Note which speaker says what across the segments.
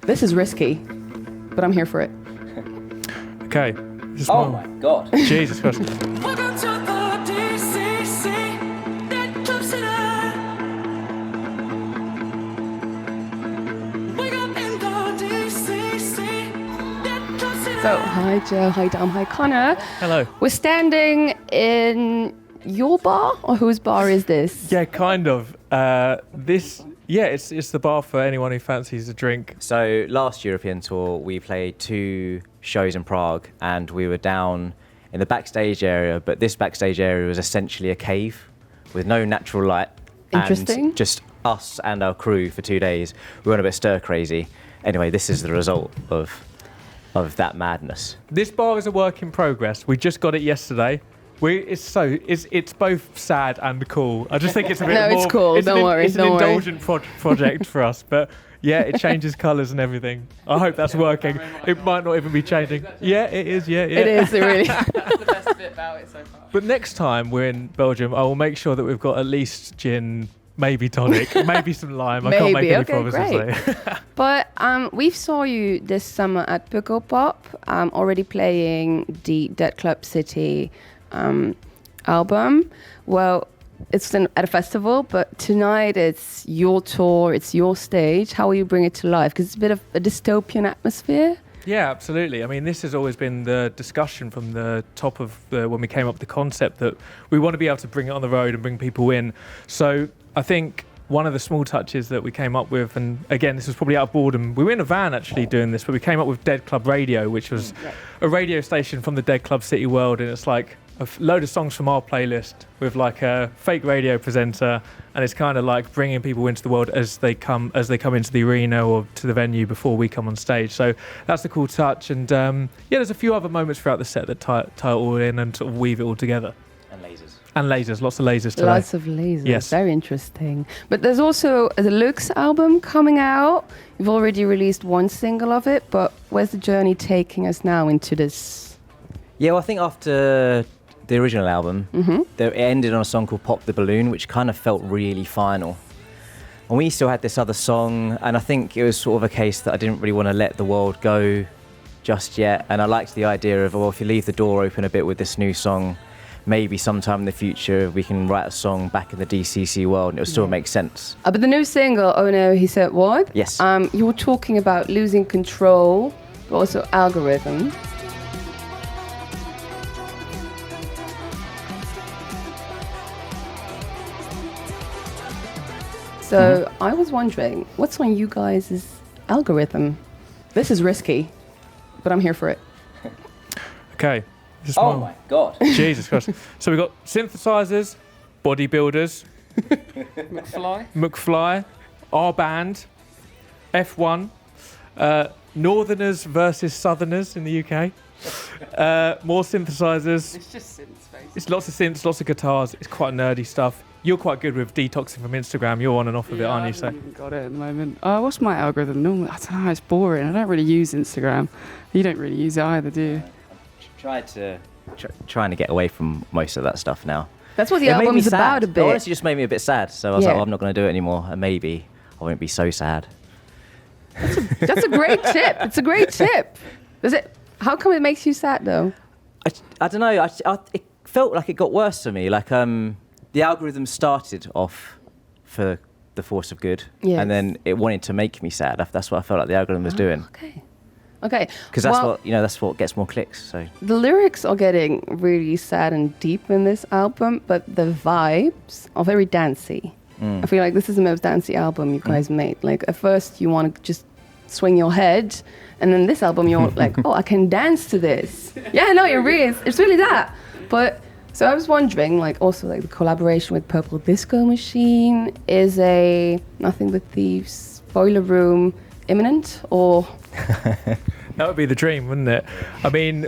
Speaker 1: This is risky, but I'm here for it.
Speaker 2: Okay.
Speaker 3: Oh my God.
Speaker 2: Jesus Christ.
Speaker 4: Welcome to the DCC, that club city. Wake up in the DCC, that club city.
Speaker 1: So, hi Joe, hi Dom, hi Connor.
Speaker 2: Hello.
Speaker 1: We're standing in your bar, or whose bar is this?
Speaker 2: Yeah, kind of. It's the bar for anyone who fancies a drink.
Speaker 3: So last European tour, we played 2 shows in Prague, and we were down in the backstage area, but this backstage area was essentially a cave with no natural light.
Speaker 1: Interesting.
Speaker 3: And just us and our crew for 2 days. We went a bit stir crazy. Anyway, this is the result of that madness.
Speaker 2: This bar is a work in progress. We just got it yesterday. It's both sad and cool. I just think it's a bit
Speaker 1: No,
Speaker 2: more...
Speaker 1: it's cool. Don't worry.
Speaker 2: It's an indulgent project for us, but yeah, it changes colours and everything. I hope that's working. It might not even be changing. Yeah, it is. Yeah.
Speaker 1: It is, it really.
Speaker 5: That's the best bit about it so far.
Speaker 2: But next time we're in Belgium, I will make sure that we've got at least gin, maybe tonic, maybe some lime. I can't make
Speaker 1: Maybe,
Speaker 2: any
Speaker 1: okay,
Speaker 2: promises.
Speaker 1: But we saw you this summer at Pukkelpop, already playing the Dead Club City album. Well, it's at a festival, but tonight it's your tour, it's your stage. How will you bring it to life? Because it's a bit of a dystopian atmosphere.
Speaker 2: Yeah, absolutely. I mean, this has always been the discussion from the top of when we came up with the concept that we want to be able to bring it on the road and bring people in. So I think one of the small touches that we came up with, and again, this was probably out of boredom. We were in a van actually doing this, but we came up with Dead Club Radio, which was a radio station from the Dead Club City world, and it's like a load of songs from our playlist with like a fake radio presenter, and it's kind of like bringing people into the world as they come into the arena or to the venue before we come on stage. So that's the cool touch, and there's a few other moments throughout the set that tie it all in and sort of weave it all together. And lasers, lots of lasers today.
Speaker 1: Lots of lasers,
Speaker 2: yes.
Speaker 1: Very interesting. But there's also a deluxe album coming out. You've already released one single of it, but where's the journey taking us now into this?
Speaker 3: Yeah, well, I think after the original album, it ended on a song called Pop the Balloon, which kind of felt really final. And we still had this other song, and I think it was sort of a case that I didn't really want to let the world go just yet. And I liked the idea of, well, if you leave the door open a bit with this new song, maybe sometime in the future we can write a song back in the DCC world and it'll still make sense.
Speaker 1: But the new single, Oh No, He Said What?
Speaker 3: Yes.
Speaker 1: You were talking about losing control, but also algorithm. So I was wondering, what's on you guys' algorithm? This is risky, but I'm here for it.
Speaker 2: Okay.
Speaker 3: Oh my God.
Speaker 2: Jesus Christ. So we've got synthesizers, bodybuilders, McFly, our band, F1, Northerners versus Southerners in the UK, more synthesizers.
Speaker 5: It's just synths, basically.
Speaker 2: It's lots of synths, lots of guitars. It's quite nerdy stuff. You're quite good with detoxing from Instagram. You're on and off of it, aren't you?
Speaker 5: I haven't even got it at the moment. What's my algorithm? Normally, I don't know, it's boring. I don't really use Instagram. You don't really use it either, do you?
Speaker 3: Trying to get away from most of that stuff now.
Speaker 1: That's what the album's about a bit.
Speaker 3: It honestly just made me a bit sad. So I was like, I'm not going to do it anymore. And maybe I won't be so sad.
Speaker 1: That's a great tip. It's a great tip. How come it makes you sad though?
Speaker 3: I don't know. It felt like it got worse for me. Like the algorithm started off for the force of good, and then it wanted to make me sad. That's what I felt like the algorithm was doing.
Speaker 1: Okay.
Speaker 3: Because that's what gets more clicks. So
Speaker 1: the lyrics are getting really sad and deep in this album, but the vibes are very dancey. I feel like this is the most dancey album you guys made. Like at first you want to just swing your head, and then this album you're like, oh, I can dance to this. Yeah, no, it's really that. But so I was wondering, like also like the collaboration with Purple Disco Machine, is a Nothing But Thieves Boiler Room imminent, or?
Speaker 2: That would be the dream, wouldn't it? I mean,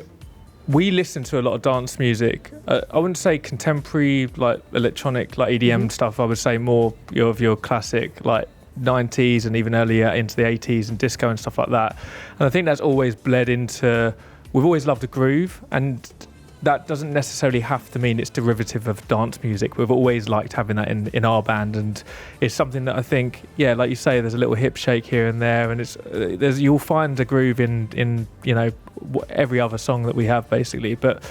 Speaker 2: we listen to a lot of dance music. I wouldn't say contemporary, like electronic, like EDM stuff. I would say more of your classic, like 90s and even earlier into the 80s and disco and stuff like that. And I think that's always bled into, we've always loved the groove, and that doesn't necessarily have to mean it's derivative of dance music. We've always liked having that in our band, and it's something that I think, yeah, like you say, there's a little hip shake here and there, and you'll find a groove in every other song that we have, basically. But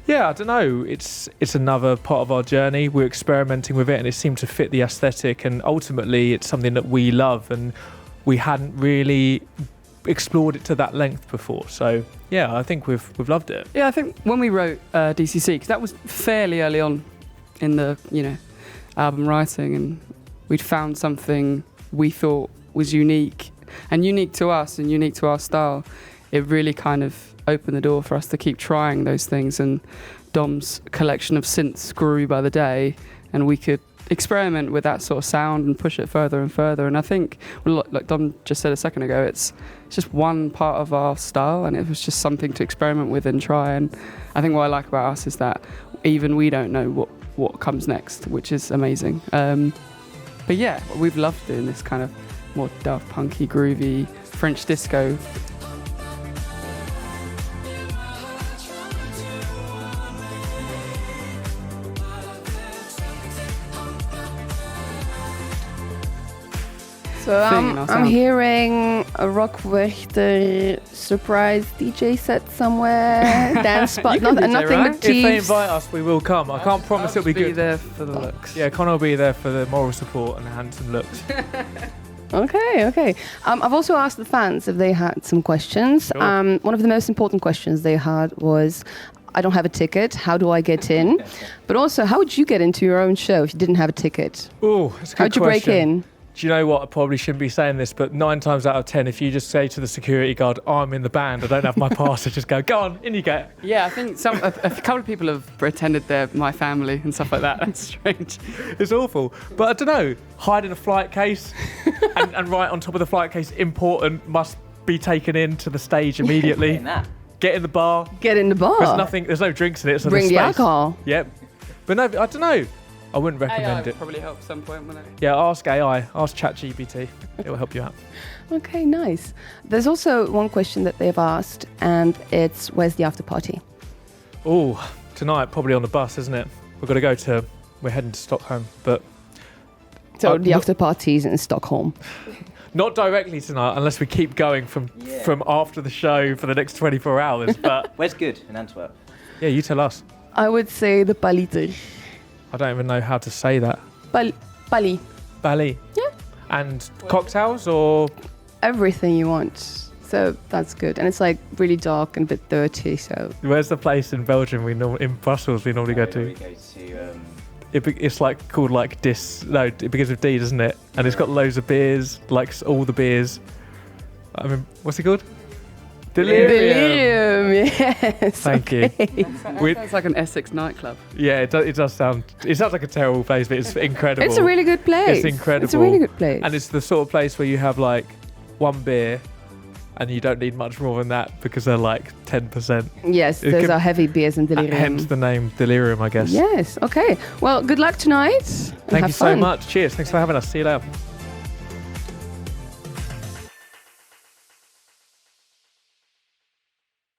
Speaker 2: yeah, I don't know, it's another part of our journey. We're experimenting with it, and it seemed to fit the aesthetic, and ultimately it's something that we love, and we hadn't really explored it to that length before. So yeah, I think we've loved it.
Speaker 5: Yeah, I think when we wrote DCC, because that was fairly early on in the album writing, and we'd found something we thought was unique to us and unique to our style. It really kind of opened the door for us to keep trying those things, and Dom's collection of synths grew by the day, and we could experiment with that sort of sound and push it further and further. And I think, like Dom just said a second ago, it's just one part of our style, and it was just something to experiment with and try. And I think what I like about us is that even we don't know what comes next, which is amazing. But yeah, we've loved doing this kind of more Daft Punky, groovy French disco.
Speaker 1: So I'm hearing a Rockwachter surprise DJ set somewhere, dance spot, nothing but
Speaker 2: If they
Speaker 1: Thieves.
Speaker 2: invite us, we will come. I can't promise it'll be good.
Speaker 5: There for the looks.
Speaker 2: Yeah, Connor will be there for the moral support and the handsome looks.
Speaker 1: Okay. I've also asked the fans if they had some questions.
Speaker 2: Sure.
Speaker 1: One of the most important questions they had was, I don't have a ticket, how do I get in? But also, how would you get into your own show if you didn't have a ticket?
Speaker 2: Oh, that's a good
Speaker 1: How'd you break
Speaker 2: question.
Speaker 1: in?
Speaker 2: Do you know what? I probably shouldn't be saying this, but 9 times out of 10, if you just say to the security guard, I'm in the band, I don't have my pass, I just go on, in you go.
Speaker 5: Yeah, I think a couple of people have pretended they're my family and stuff like that. That's strange.
Speaker 2: It's awful. But I don't know, hide in a flight case and right on top of the flight case, important, must be taken into the stage immediately. Get in the bar.
Speaker 1: Get in the bar.
Speaker 2: There's no drinks in it, so
Speaker 1: Bring
Speaker 2: there's
Speaker 1: the
Speaker 2: space.
Speaker 1: alcohol.
Speaker 2: Yep. But no, I don't know. I wouldn't recommend
Speaker 5: AI
Speaker 2: it.
Speaker 5: probably help at some point, wouldn't it?
Speaker 2: Yeah, ask AI, ask ChatGPT. It will help you out.
Speaker 1: Okay, nice. There's also one question that they've asked, and it's, where's the after party?
Speaker 2: Oh, tonight probably on the bus, isn't it? We're heading to Stockholm, but
Speaker 1: So the after party's in Stockholm.
Speaker 2: not directly tonight, unless we keep going from after the show for the next 24 hours. But
Speaker 3: Where's good in Antwerp?
Speaker 2: yeah, you tell us.
Speaker 1: I would say the Paliter.
Speaker 2: I don't even know how to say that.
Speaker 1: Pali.
Speaker 2: Bali.
Speaker 1: Yeah.
Speaker 2: And cocktails or?
Speaker 1: Everything you want. So that's good. And it's like really dark and a bit dirty, so.
Speaker 2: Where's the place in Belgium in Brussels we normally go to?
Speaker 3: We go to
Speaker 2: It's like called like it begins with D, doesn't it? And it's got loads of beers, like all the beers. I mean, what's it called?
Speaker 1: Delirium, yes.
Speaker 2: Thank you.
Speaker 5: That sounds like an Essex nightclub.
Speaker 2: Yeah, it does sound. It sounds like a terrible place, but it's incredible.
Speaker 1: It's a really good place.
Speaker 2: It's incredible.
Speaker 1: It's a really good place.
Speaker 2: And it's the sort of place where you have like one beer, and you don't need much more than that because they're like 10%.
Speaker 1: Yes,
Speaker 2: It
Speaker 1: those
Speaker 2: could-
Speaker 1: are heavy beers in Delirium.
Speaker 2: Hence the name Delirium, I guess.
Speaker 1: Yes, okay. Well, good luck tonight.
Speaker 2: Thank
Speaker 1: Have
Speaker 2: you so
Speaker 1: fun.
Speaker 2: much. Cheers. Thanks for having us. See you later.